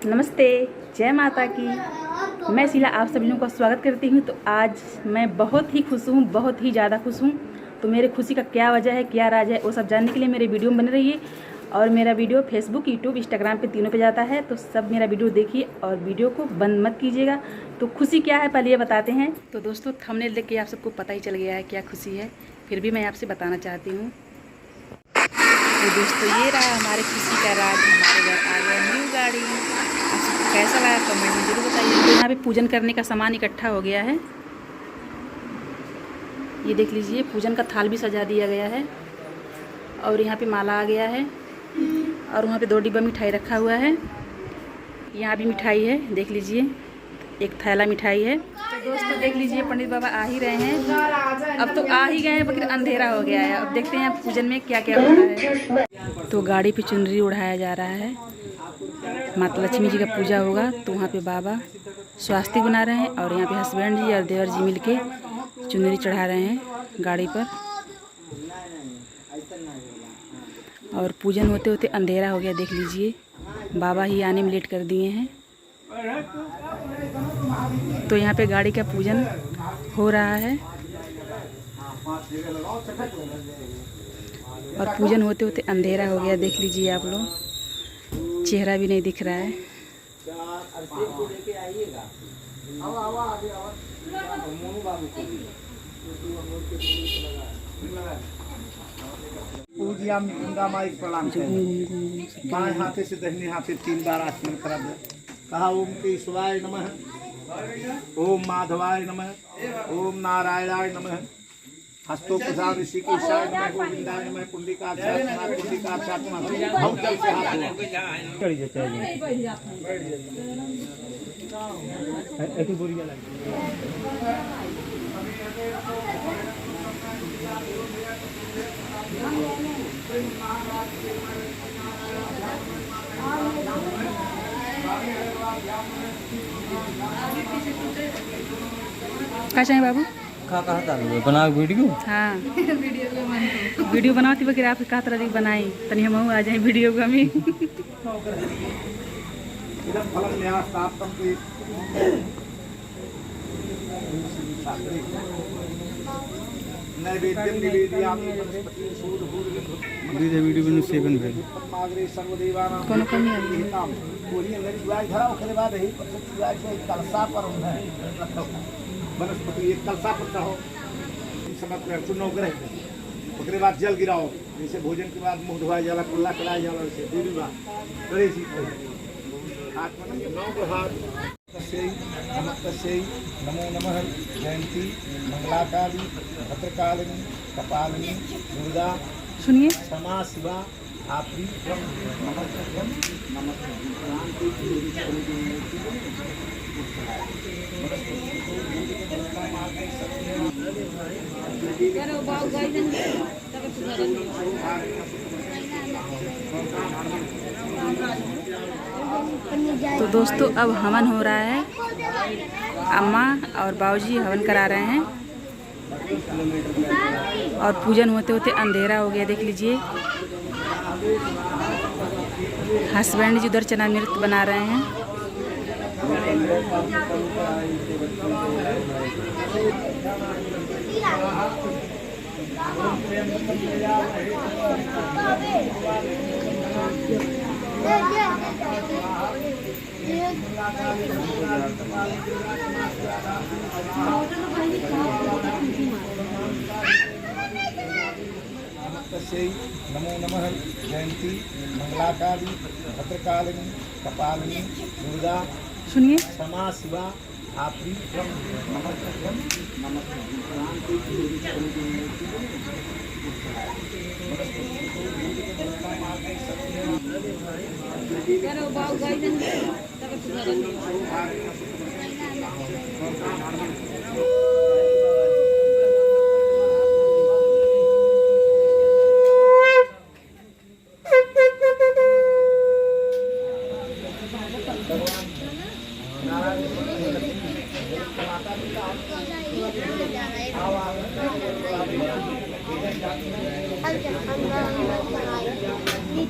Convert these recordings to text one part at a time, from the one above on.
नमस्ते, जय माता की। मैं शीला आप सभी लोगों का स्वागत करती हूँ। तो आज मैं बहुत ही खुश हूँ, बहुत ही ज़्यादा खुश हूँ। तो मेरे खुशी का क्या वजह है, क्या राज है, वो सब जानने के लिए मेरे वीडियो में बने रहिए। और मेरा वीडियो फेसबुक, यूट्यूब, इंस्टाग्राम पे तीनों पे जाता है, तो सब मेरा वीडियो देखिए और वीडियो को बंद मत कीजिएगा। तो खुशी क्या है पहले ये बताते हैं। तो दोस्तों, थंबनेल देख के आप सबको पता ही चल गया है क्या खुशी है, फिर भी मैं आपसे बताना चाहती हूँ। तो दोस्तों, ये रहा हमारे खुशी का राज, हमारे घर आ गया न्यू गाड़ी। आप सबको कैसा लगा कमेंट में जरूर बताइए। तो यहाँ पे पूजन करने का सामान इकट्ठा हो गया है। ये देख लीजिए, पूजन का थाल भी सजा दिया गया है और यहाँ पे माला आ गया है और वहाँ पे 2 डिब्बा मिठाई रखा हुआ है। यहाँ भी मिठाई है, देख लीजिए, एक थैला मिठाई है। तो दोस्तों देख लीजिए, पंडित बाबा आ ही रहे हैं। अब तो आ ही गए हैं, मगर अंधेरा हो गया है। अब देखते हैं पूजन में क्या क्या होता है। तो गाड़ी पे चुनरी उड़ाया जा रहा है। माता लक्ष्मी जी का पूजा होगा, तो वहाँ पे बाबा स्वास्तिक बना रहे हैं और यहाँ पे हस्बैंड जी और देवर जी मिलके चुनरी चढ़ा रहे हैं गाड़ी पर। और पूजन होते होते अंधेरा हो गया, देख लीजिए, बाबा ही आने में लेट कर दिए हैं। तो यहाँ पे गाड़ी का पूजन हो रहा है और पूजन होते होते अंधेरा हो गया, देख लीजिए आप लोग, चेहरा भी नहीं दिख रहा है। प्रणाम बाएं हाथे से दाहिने हाथे 3 बार आचमन करा दे। कहा ओम केशवाय नमः, ओम माधवाय नमः, ओम नारायणाय नमः, हस्तो प्रसाद ऋषिकेशाय नमः, गोविंदाय नमः, पुंडरीकाक्षाय नमः, पुंडरीकाक्षाय नमः। हम कल से हाथ करी चाहिए ऐसी बोरियां क्या चाहिए बाबू? बना वीडियो। हाँ वीडियो बनाती बगैर आप कहा तरह की बनाई, तनी हम आ जाए वीडियो को हमें। वीडियो में सेवन भेल कौन कमी है? वनस्पति एक कलसा पर रहो, समय चुनाव करे, उसके बाद जल गिराओ। जैसे भोजन के बाद मुँह धोया जाला, कुल्ला कराया जाला, वैसे दूरी बात करे सी हाथ में 9 हाथ। नमस्तस्यै नमो नमः। जयंती मंगलाकाली भद्रकालिनी कपालिनी दुर्गा सुनिए, क्षमा शिवा आपरी तो दोस्तों अब हवन हो रहा है। अम्मा और बाबूजी हवन करा रहे हैं और पूजन होते होते अंधेरा हो गया, देख लीजिए। हस्बैंड जी उधर चना नृत्य बना रहे हैं। नमो नमः। जयंती मंगलाकाली भद्रकालिनी कपालिनी दुर्गा सुनिए, क्षमा शिवा आपरी तो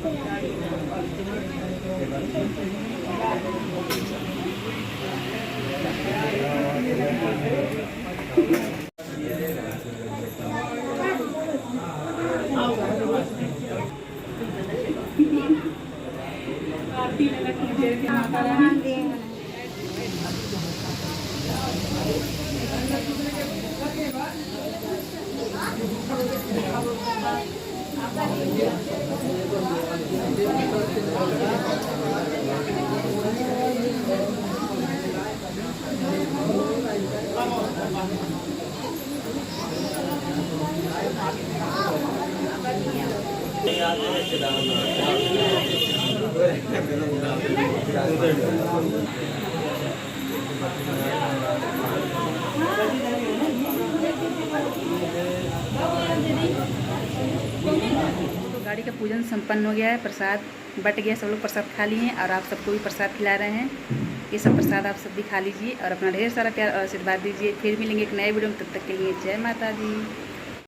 गाड़ी का पूजन संपन्न हो गया है, प्रसाद बट गया, सब लोग प्रसाद खा लिए हैं और आप सबको भी प्रसाद खिला रहे हैं। ये सब प्रसाद आप सब भी खा लीजिए और अपना ढेर सारा प्यार और आशीर्वाद दीजिए। फिर मिलेंगे एक नए वीडियो में, तब तक के लिए जय माता दी।